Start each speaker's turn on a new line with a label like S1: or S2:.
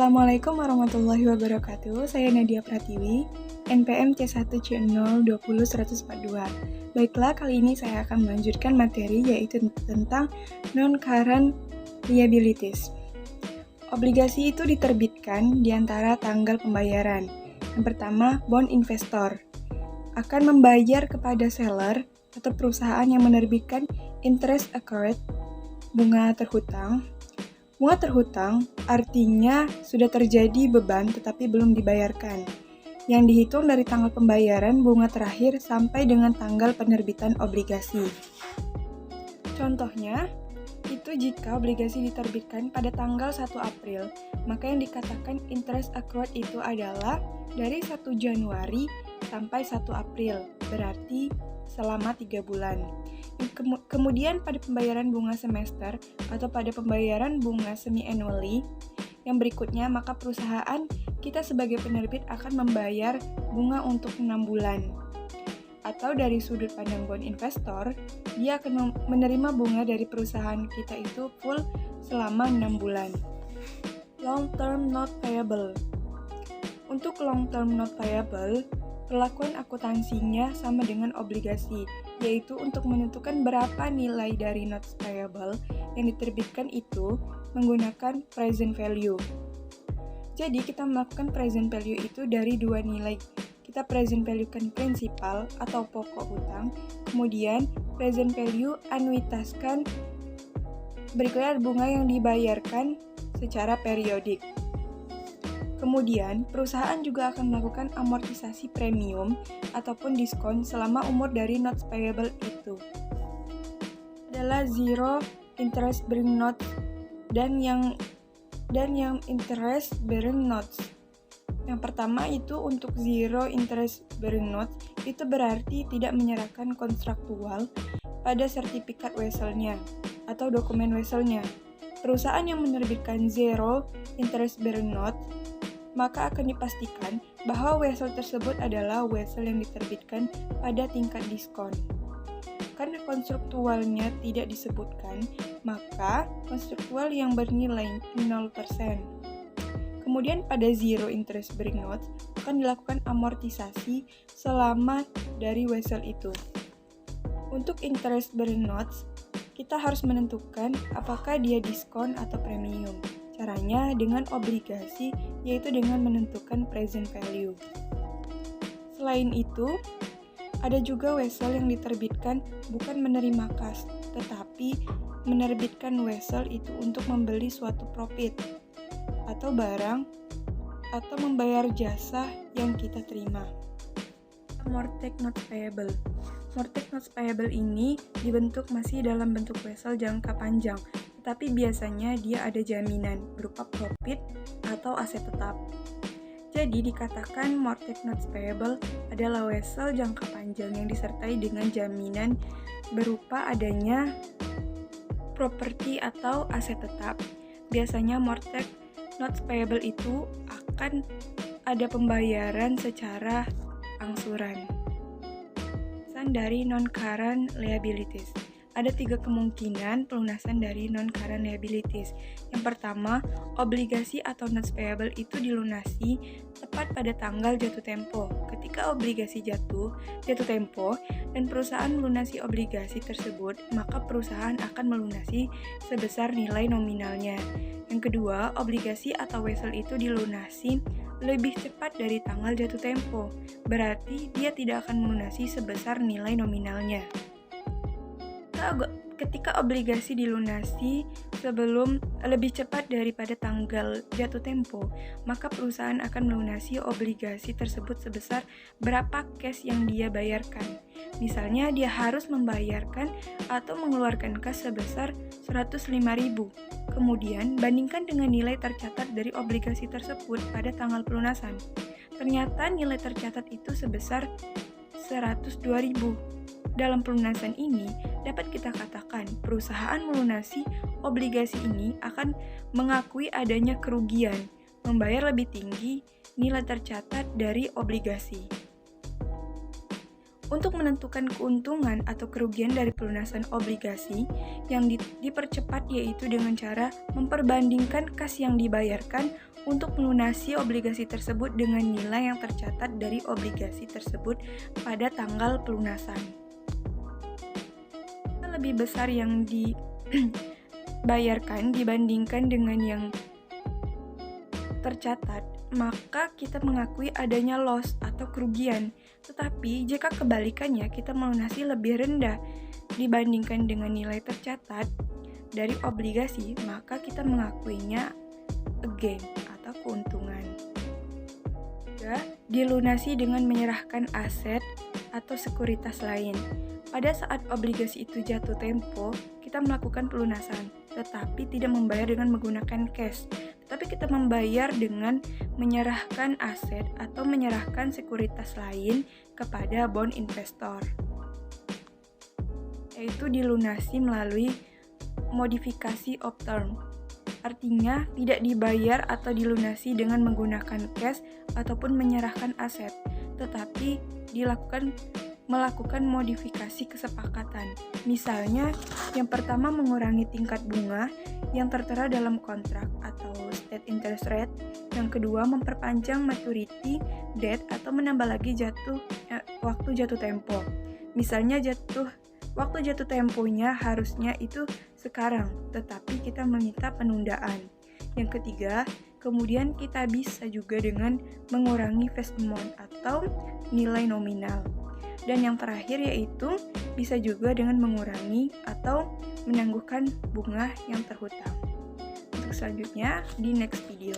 S1: Assalamualaikum warahmatullahi wabarakatuh. Saya Nadia Pratiwi, NPM C1C0201142. Baiklah, kali ini saya akan melanjutkan materi yaitu tentang non-current liabilities. Obligasi itu diterbitkan di antara tanggal pembayaran. Yang pertama, bond investor akan membayar kepada seller atau perusahaan yang menerbitkan interest accrued, bunga terhutang. Bunga terhutang artinya sudah terjadi beban tetapi belum dibayarkan, yang dihitung dari tanggal pembayaran bunga terakhir sampai dengan tanggal penerbitan obligasi. Contohnya, itu jika obligasi diterbitkan pada tanggal 1 April, maka yang dikatakan interest accrued itu adalah dari 1 Januari sampai 1 April, berarti selama 3 bulan. Kemudian pada pembayaran bunga semester atau pada pembayaran bunga semi-annually yang berikutnya, maka perusahaan kita sebagai penerbit akan membayar bunga untuk 6 bulan. Atau dari sudut pandang bond investor, dia akan menerima bunga dari perusahaan kita itu full selama 6 bulan. Long term note payable. Untuk long term note payable, perlakuan akuntansinya sama dengan obligasi, yaitu untuk menentukan berapa nilai dari notes payable yang diterbitkan itu menggunakan present value. Jadi kita melakukan present value itu dari dua nilai. Kita present value-kan prinsipal atau pokok utang, kemudian present value anuitaskan berikutnya bunga yang dibayarkan secara periodik. Kemudian, perusahaan juga akan melakukan amortisasi premium ataupun diskon selama umur dari notes payable itu. Adalah zero interest bearing notes dan yang interest bearing notes. Yang pertama itu untuk zero interest bearing notes itu berarti tidak menyerahkan kontraktual pada sertifikat wesselnya atau dokumen wesselnya. Perusahaan yang menerbitkan zero interest bearing notes maka akan dipastikan bahwa wesel tersebut adalah wesel yang diterbitkan pada tingkat diskon. Karena konstruktualnya tidak disebutkan, maka konstruktual yang bernilai 0%. Kemudian pada zero interest bearing notes akan dilakukan amortisasi selama dari wesel itu. Untuk interest bearing notes, kita harus menentukan apakah dia diskon atau premium. Caranya dengan obligasi, yaitu dengan menentukan present value. Selain itu, ada juga wesel yang diterbitkan bukan menerima kas, tetapi menerbitkan wesel itu untuk membeli suatu profit atau barang atau membayar jasa yang kita terima. Mortgage notes payable. Mortgage notes payable ini dibentuk masih dalam bentuk wesel jangka panjang, tetapi biasanya dia ada jaminan berupa profit atau aset tetap. Jadi dikatakan mortgage notes payable adalah wesel jangka panjang yang disertai dengan jaminan berupa adanya properti atau aset tetap. Biasanya mortgage notes payable itu akan ada pembayaran secara angsuran. Dari non-current liabilities. Ada 3 kemungkinan pelunasan dari non-current liabilities. Yang pertama, obligasi atau notes payable itu dilunasi tepat pada tanggal jatuh tempo. Ketika obligasi jatuh tempo dan perusahaan melunasi obligasi tersebut, maka perusahaan akan melunasi sebesar nilai nominalnya. Yang kedua, obligasi atau wesel itu dilunasi lebih cepat dari tanggal jatuh tempo, berarti dia tidak akan melunasi sebesar nilai nominalnya. Ketika obligasi dilunasi lebih cepat daripada tanggal jatuh tempo, maka perusahaan akan melunasi obligasi tersebut sebesar berapa cash yang dia bayarkan. Misalnya dia harus membayarkan atau mengeluarkan kas sebesar 105.000. Kemudian bandingkan dengan nilai tercatat dari obligasi tersebut pada tanggal pelunasan. Ternyata nilai tercatat itu sebesar 102.000. Dalam pelunasan ini, dapat kita katakan perusahaan melunasi obligasi ini akan mengakui adanya kerugian, membayar lebih tinggi nilai tercatat dari obligasi. Untuk menentukan keuntungan atau kerugian dari pelunasan obligasi yang dipercepat yaitu dengan cara memperbandingkan kas yang dibayarkan untuk melunasi obligasi tersebut dengan nilai yang tercatat dari obligasi tersebut pada tanggal pelunasan. Lebih besar yang dibayarkan dibandingkan dengan yang tercatat, maka kita mengakui adanya loss atau kerugian. Tetapi jika kebalikannya kita melunasi lebih rendah dibandingkan dengan nilai tercatat dari obligasi, maka kita mengakuinya a gain atau keuntungan. Juga dilunasi dengan menyerahkan aset atau sekuritas lain. Pada saat obligasi itu jatuh tempo, kita melakukan pelunasan, tetapi tidak membayar dengan menggunakan cash. Tapi kita membayar dengan menyerahkan aset atau menyerahkan sekuritas lain kepada bond investor, yaitu dilunasi melalui modifikasi of term. Artinya tidak dibayar atau dilunasi dengan menggunakan cash ataupun menyerahkan aset, tetapi melakukan modifikasi kesepakatan. Misalnya, yang pertama mengurangi tingkat bunga yang tertera dalam kontrak atau state interest rate. Yang kedua, memperpanjang maturity date atau menambah lagi waktu jatuh tempo. Misalnya waktu jatuh temponya harusnya itu sekarang, tetapi kita meminta penundaan. Yang ketiga, kemudian kita bisa juga dengan mengurangi face amount atau nilai nominal. Dan yang terakhir yaitu bisa juga dengan mengurangi atau menangguhkan bunga yang terhutang. Untuk selanjutnya di next video.